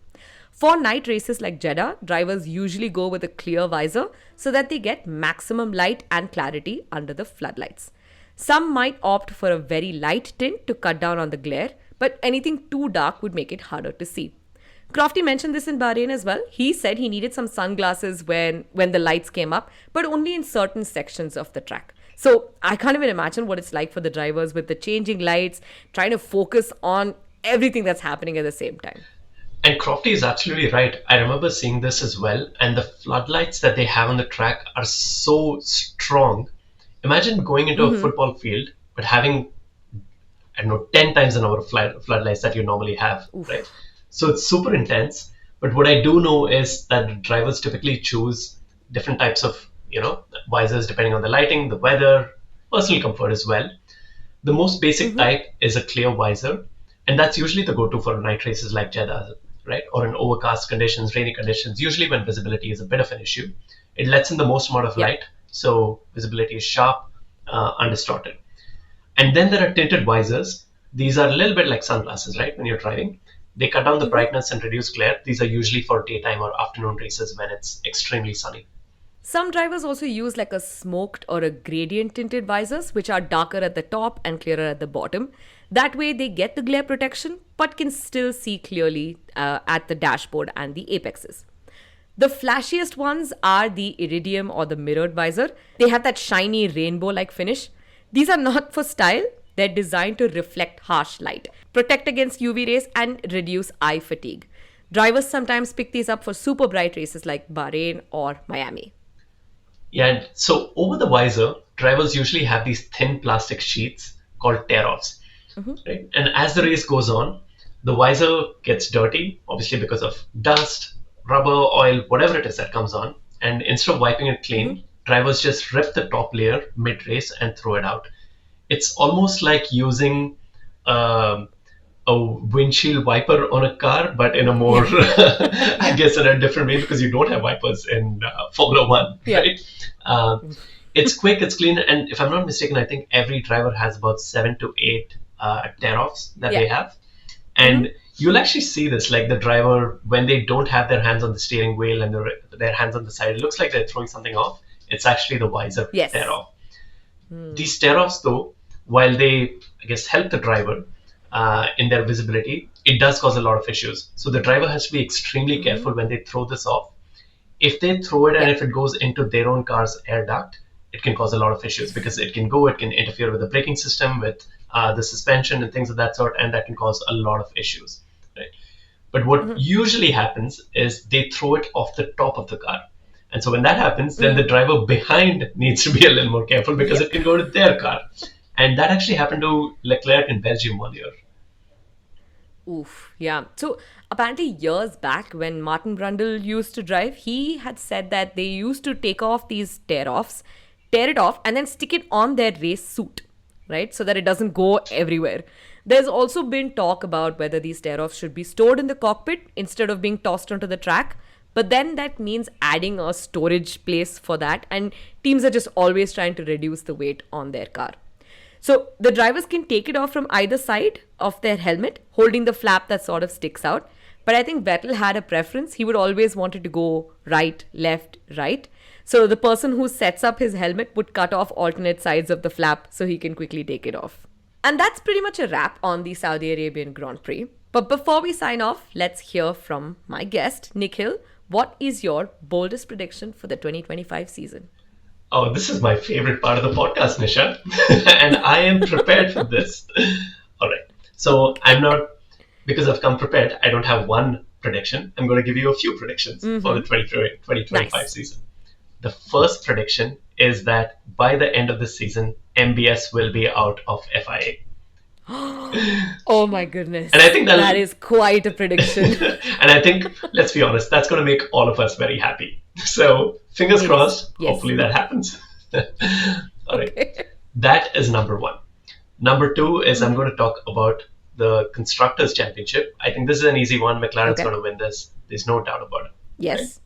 For night races like Jeddah, drivers usually go with a clear visor so that they get maximum light and clarity under the floodlights. Some might opt for a very light tint to cut down on the glare, but anything too dark would make it harder to see. Crofty mentioned this in Bahrain as well. He said he needed some sunglasses when the lights came up, but only in certain sections of the track. So I can't even imagine what it's like for the drivers with the changing lights, trying to focus on everything that's happening at the same time. And Crofty is absolutely right. I remember seeing this as well. And the floodlights that they have on the track are so strong. Imagine going into a football field, but having, 10 times the number of floodlights that you normally have, right? So it's super intense. But what I do know is that drivers typically choose different types of, visors depending on the lighting, the weather, personal comfort as well. The most basic type is a clear visor. And that's usually the go-to for night races like Jeddah, right? Or in overcast conditions, rainy conditions, usually when visibility is a bit of an issue. It lets in the most amount of light, so visibility is sharp, undistorted. And then there are tinted visors. These are a little bit like sunglasses, right? When you're driving, they cut down the brightness and reduce glare. These are usually for daytime or afternoon races when it's extremely sunny. Some drivers also use like a smoked or a gradient tinted visors, which are darker at the top and clearer at the bottom. That way they get the glare protection, but can still see clearly at the dashboard and the apexes. The flashiest ones are the iridium or the mirrored visor. They have that shiny rainbow-like finish. These are not for style. They're designed to reflect harsh light, protect against UV rays, and reduce eye fatigue. Drivers sometimes pick these up for super bright races like Bahrain or Miami. Yeah, and so over the visor, drivers usually have these thin plastic sheets called tear-offs. Right? And as the race goes on, the visor gets dirty, obviously because of dust, rubber, oil, whatever it is that comes on. And instead of wiping it clean, drivers just rip the top layer mid-race and throw it out. It's almost like using a windshield wiper on a car, but in a more, I guess, in a different way because you don't have wipers in Formula One, right? It's quick, it's clean, and if I'm not mistaken, I think every driver has about 7 to 8 tear-offs that they have. And you'll actually see this, like the driver, when they don't have their hands on the steering wheel and their hands on the side, it looks like they're throwing something off. It's actually the visor tear-off. These tear-offs, though, while they, I guess, help the driver in their visibility, it does cause a lot of issues. So the driver has to be extremely careful when they throw this off. If they throw it and if it goes into their own car's air duct, it can cause a lot of issues because it can interfere with the braking system, with the suspension and things of that sort, and that can cause a lot of issues. Right? But what usually happens is they throw it off the top of the car. And so when that happens, then the driver behind needs to be a little more careful because it can go to their car. And that actually happened to Leclerc in Belgium 1 year. Oof, yeah. So apparently years back when Martin Brundle used to drive, he had said that they used to take off these tear-offs, tear it off, and then stick it on their race suit, right? So that it doesn't go everywhere. There's also been talk about whether these tear-offs should be stored in the cockpit instead of being tossed onto the track. But then that means adding a storage place for that. And teams are just always trying to reduce the weight on their car. So the drivers can take it off from either side of their helmet, holding the flap that sort of sticks out. But I think Vettel had a preference. He would always want it to go right, left, right. So the person who sets up his helmet would cut off alternate sides of the flap so he can quickly take it off. And that's pretty much a wrap on the Saudi Arabian Grand Prix. But before we sign off, let's hear from my guest, Nikhil. What is your boldest prediction for the 2025 season? Oh, this is my favorite part of the podcast, Nisha. And I am prepared for this. All right. So because I've come prepared, I don't have one prediction. I'm going to give you a few predictions for the 2025 season. The first prediction is that by the end of the season, MBS will be out of FIA. Oh my goodness. And I think that is quite a prediction. And I think, let's be honest, that's going to make all of us very happy. So fingers crossed, hopefully that happens. All right. That is number one. Number two is I'm going to talk about the Constructors' Championship. I think this is an easy one. McLaren's going to win this. There's no doubt about it. Yes.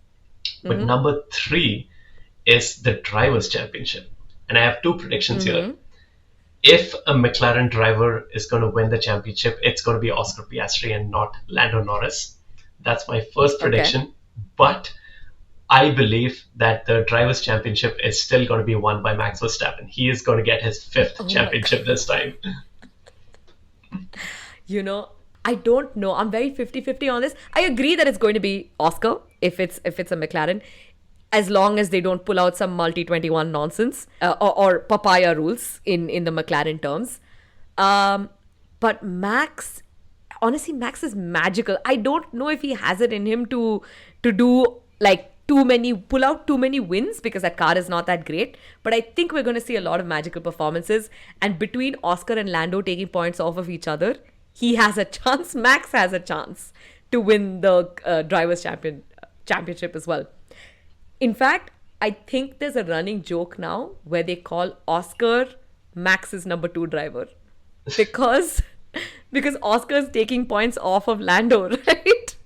Right? But number three is the Drivers' Championship. And I have two predictions here. If a McLaren driver is going to win the championship, it's going to be Oscar Piastri and not Lando Norris. That's my first prediction. But I believe that the Drivers' Championship is still going to be won by Max Verstappen. He is going to get his fifth championship this time. I don't know. I'm very 50-50 on this. I agree that it's going to be Oscar if it's a McLaren, as long as they don't pull out some multi-21 nonsense or papaya rules in the McLaren terms. But Max, honestly, Max is magical. I don't know if he has it in him to do like pull out too many wins, because that car is not that great. But I think we're going to see a lot of magical performances. And between Oscar and Lando taking points off of each other, he has a chance. Max has a chance to win the Drivers' Championship as well. In fact, I think there's a running joke now where they call Oscar Max's number 2 driver because Oscar's taking points off of Lando, right?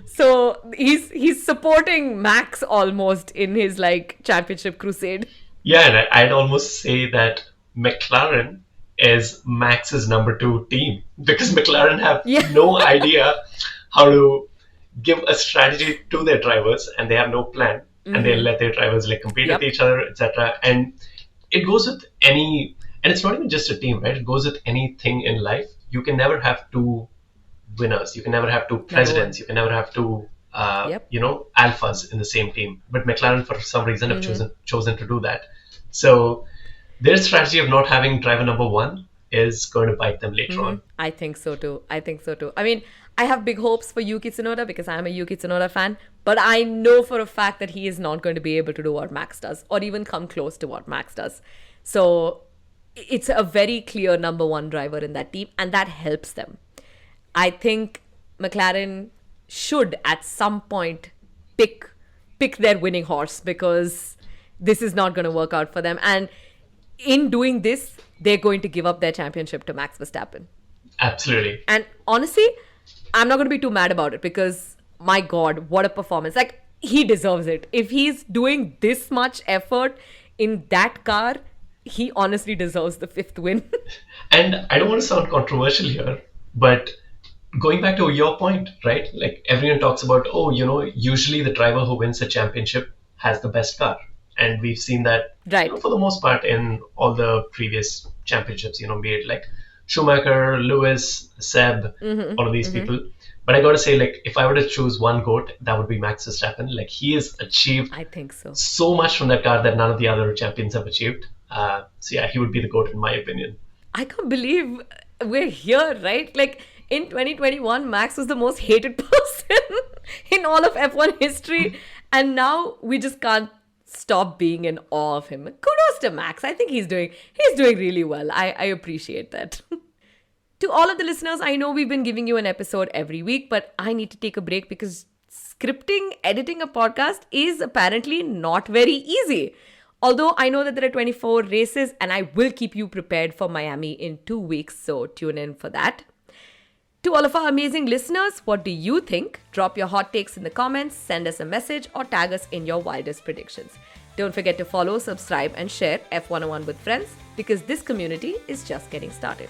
So he's supporting Max almost in his championship crusade. Yeah, and I'd almost say that McLaren is Max's number 2 team, because McLaren have no idea how to give a strategy to their drivers, and they have no plan. And they let their drivers compete with each other, etc. And it goes with and it's not even just a team, right? It goes with anything in life. You can never have 2 winners. You can never have 2 presidents. You can never have 2, alphas in the same team. But McLaren, for some reason, have chosen to do that. So their strategy of not having driver number 1 is going to bite them later on. I think so too. I mean, I have big hopes for Yuki Tsunoda because I'm a Yuki Tsunoda fan, but I know for a fact that he is not going to be able to do what Max does or even come close to what Max does. So it's a very clear number 1 driver in that team, and that helps them. I think McLaren should at some point pick their winning horse, because this is not going to work out for them. And in doing this, they're going to give up their championship to Max Verstappen. Absolutely. And honestly, I'm not going to be too mad about it, because my God, what a performance. He deserves it. If he's doing this much effort in that car, he honestly deserves the 5th win. And I don't want to sound controversial here, but going back to your point, right? Everyone talks about, usually the driver who wins the championship has the best car. And we've seen that for the most part in all the previous championships, be it Schumacher, Lewis, Seb, all of these people. But I got to say, if I were to choose one GOAT, that would be Max Verstappen. He has achieved so much from that car that none of the other champions have achieved. So yeah, he would be the GOAT in my opinion. I can't believe we're here, right? In 2021, Max was the most hated person in all of F1 history. And now we just can't stop being in awe of him. Kudos to Max. I think he's doing really well. I appreciate that. To all of the listeners, I know we've been giving you an episode every week, but I need to take a break because editing a podcast is apparently not very easy. Although I know that there are 24 races, and I will keep you prepared for Miami in 2 weeks, so tune in for that. To all of our amazing listeners, what do you think? Drop your hot takes in the comments, send us a message, or tag us in your wildest predictions. Don't forget to follow, subscribe, and share F101 with friends, because this community is just getting started.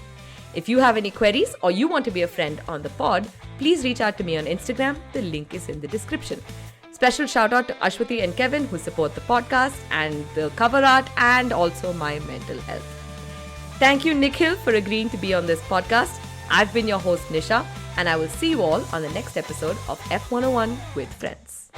If you have any queries or you want to be a friend on the pod, please reach out to me on Instagram. The link is in the description. Special shout out to Ashwati and Kevin, who support the podcast and the cover art and also my mental health. Thank you, Nikhil, for agreeing to be on this podcast. I've been your host, Nisha. And I will see you all on the next episode of F101 with Friends.